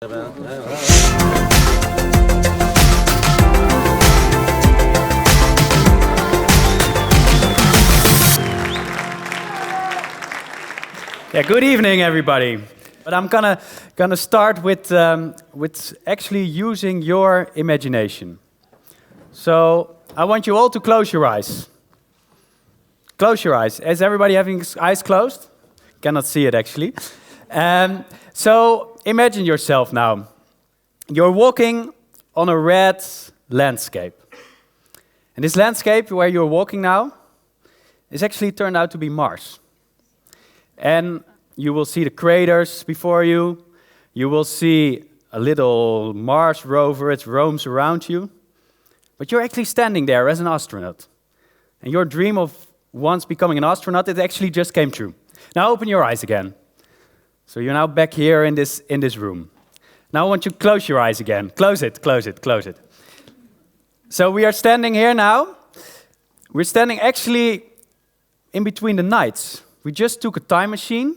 Yeah, good evening, everybody. But I'm gonna start with actually using your imagination. So I want you all to close your eyes. Close your eyes. Is everybody having eyes closed? Cannot see it actually. So imagine yourself now. You're walking on a red landscape. And this landscape where you're walking now is actually turned out to be Mars. And you will see the craters before you. You will see a little Mars rover, it roams around you. But you're actually standing there as an astronaut. And your dream of once becoming an astronaut, it actually just came true. Now open your eyes again. So you're now back here in this room. Now I want you to close your eyes again. Close it, close it, close it. So we are standing here now. We're standing actually in between the nights. We just took a time machine,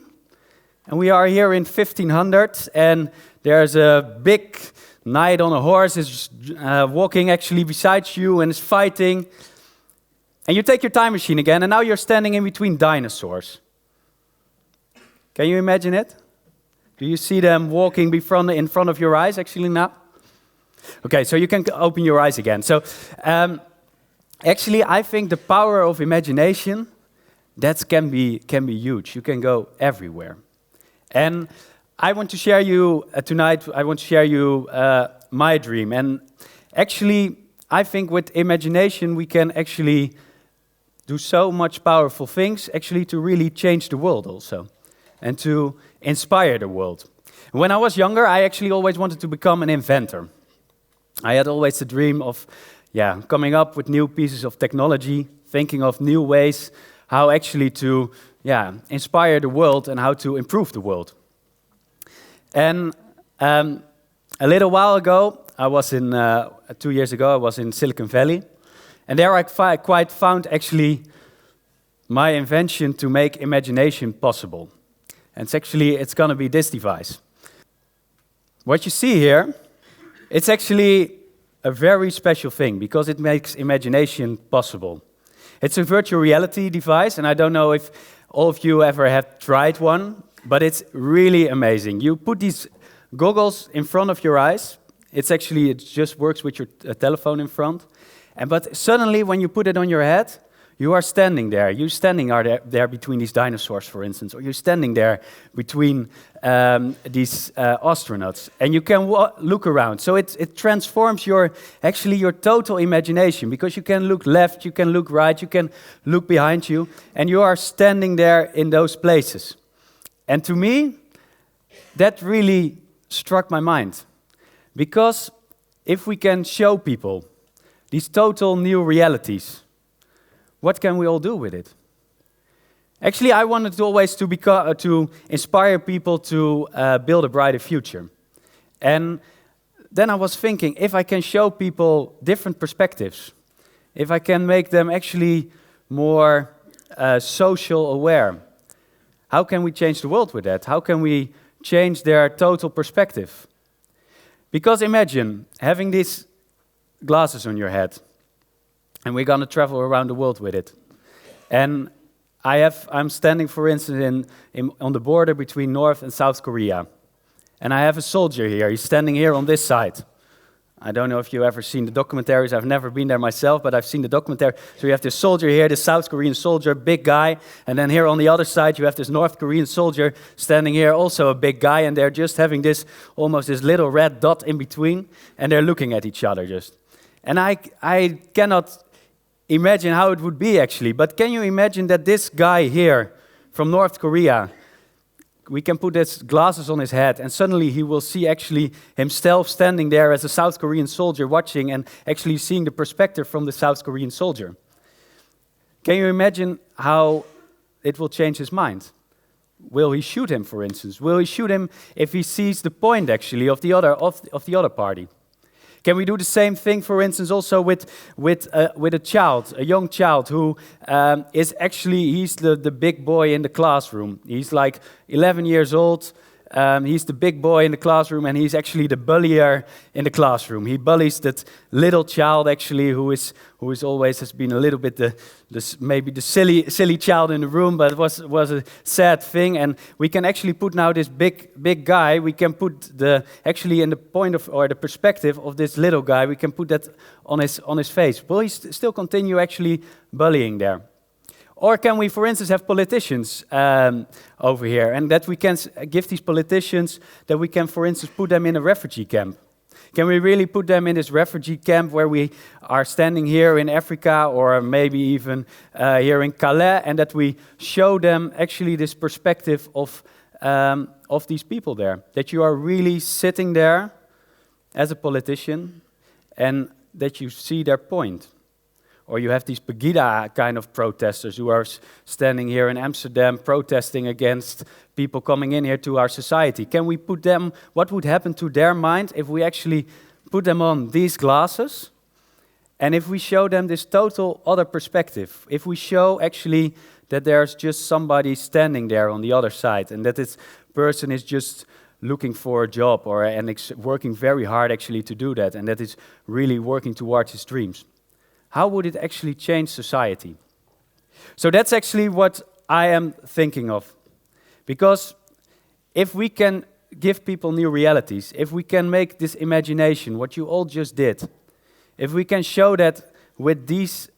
and we are here in 1500, and there's a big knight on a horse is walking actually beside you and is fighting. And you take your time machine again, and now you're standing in between dinosaurs. Can you imagine it? Do you see them walking in front of your eyes actually now? Okay, so you can open your eyes again. So actually, I think the power of imagination, that can be huge. You can go everywhere. And I want to share you tonight, I want to share you my dream. And actually, I think with imagination, we can actually do so much powerful things, actually to really change the world also, and to inspire the world. When I was younger, I actually always wanted to become an inventor. I had always the dream of coming up with new pieces of technology, thinking of new ways how actually to inspire the world and how to improve the world. And a little while ago, 2 years ago, I was in Silicon Valley. And there I quite found actually my invention to make imagination possible. And it's going to be this device. What you see here, it's actually a very special thing because it makes imagination possible. It's a virtual reality device, and I don't know if all of you ever have tried one, but it's really amazing. You put these goggles in front of your eyes. It just works with your telephone in front. But suddenly, when you put it on your head, you are standing there. You're standing there between these dinosaurs, for instance, or you're standing there between these astronauts, and you can look around. So it transforms your total imagination, because you can look left, you can look right, you can look behind you, and you are standing there in those places. And to me, that really struck my mind, because if we can show people these total new realities, what can we all do with it? Actually, I wanted always to inspire people to build a brighter future. And then I was thinking, if I can show people different perspectives, if I can make them actually more social aware, how can we change the world with that? How can we change their total perspective? Because imagine having these glasses on your head, and we're going to travel around the world with it. And I'm standing, for instance, on the border between North and South Korea. And I have a soldier here. He's standing here on this side. I don't know if you've ever seen the documentaries. I've never been there myself, but I've seen the documentary. So you have this soldier here, this South Korean soldier, big guy. And then here on the other side, you have this North Korean soldier standing here, also a big guy. And they're just having almost this little red dot in between. And they're looking at each other just. And I cannot imagine how it would be actually, but can you imagine that this guy here from North Korea, we can put his glasses on his head and suddenly he will see actually himself standing there as a South Korean soldier watching and actually seeing the perspective from the South Korean soldier. Can you imagine how it will change his mind? Will he shoot him, for instance? Will he shoot him if he sees the point actually of the other party? Can we do the same thing, for instance, also with a child, a young child who he's the big boy in the classroom. He's like 11 years old, He's the big boy in the classroom, and he's actually the bullier in the classroom. He bullies that little child actually, who is always has been a little bit maybe the silly child in the room, but it was a sad thing. And we can actually put now this big guy. We can put actually in the point of or the perspective of this little guy. We can put that on his face. Will he still continue actually bullying there? Or can we, for instance, have politicians over here, and that we can give these politicians, that we can, for instance, put them in a refugee camp? Can we really put them in this refugee camp where we are standing here in Africa, or maybe even here in Calais, and that we show them actually this perspective of these people there? That you are really sitting there as a politician, and that you see their point. Or you have these Pegida kind of protesters who are standing here in Amsterdam protesting against people coming in here to our society. Can we put them, what would happen to their mind if we actually put them on these glasses, and if we show them this total other perspective? If we show actually that there's just somebody standing there on the other side, and that this person is just looking for a job and working very hard actually to do that, and that is really working towards his dreams. How would it actually change society? So that's actually what I am thinking of. Because if we can give people new realities, if we can make this imagination, what you all just did, if we can show that with these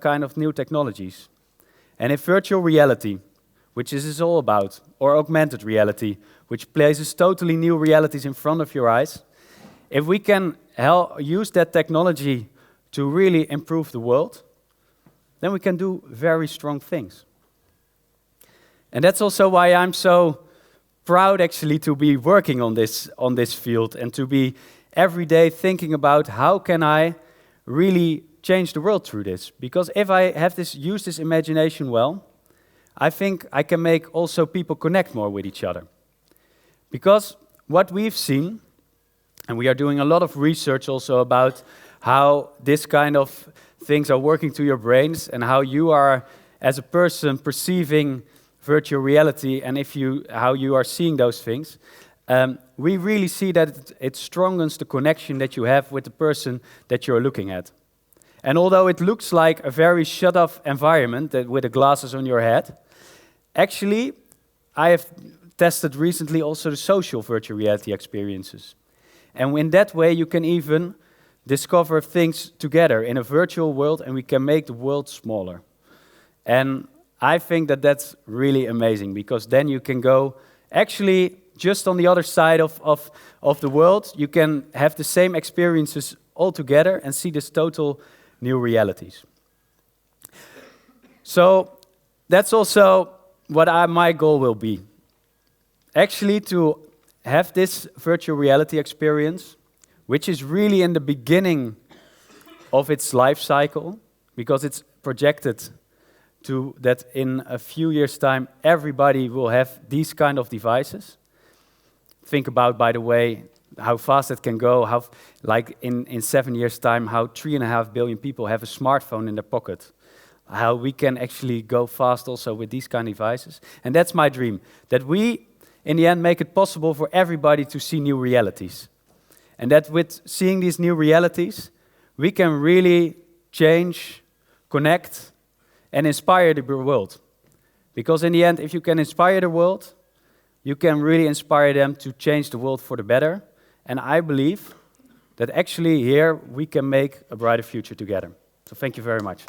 kind of new technologies, and if virtual reality, which this is all about, or augmented reality, which places totally new realities in front of your eyes, if we can use that technology to really improve the world, then we can do very strong things. And that's also why I'm so proud actually to be working on this field, and to be every day thinking about how can I really change the world through this. Because if I use this imagination well, I think I can make also people connect more with each other. Because what we've seen, and we are doing a lot of research also about how this kind of things are working to your brains, and how you are, as a person, perceiving virtual reality, and how you are seeing those things. We really see that it strengthens the connection that you have with the person that you're looking at. And although it looks like a very shut-off environment with the glasses on your head, actually, I have tested recently also the social virtual reality experiences. And in that way, you can even discover things together in a virtual world, and we can make the world smaller. And I think that that's really amazing, because then you can go actually just on the other side of the world. You can have the same experiences all together and see this total new realities. So that's also what my goal will be. Actually, to have this virtual reality experience, which is really in the beginning of its life cycle, because it's projected that in a few years' time, everybody will have these kind of devices. Think about, by the way, how fast it can go, like in 7 years' time, how 3.5 billion people have a smartphone in their pocket. How we can actually go fast also with these kind of devices. And that's my dream, that we, in the end, make it possible for everybody to see new realities. And that with seeing these new realities, we can really change, connect, and inspire the world. Because in the end, if you can inspire the world, you can really inspire them to change the world for the better. And I believe that actually here we can make a brighter future together. So thank you very much.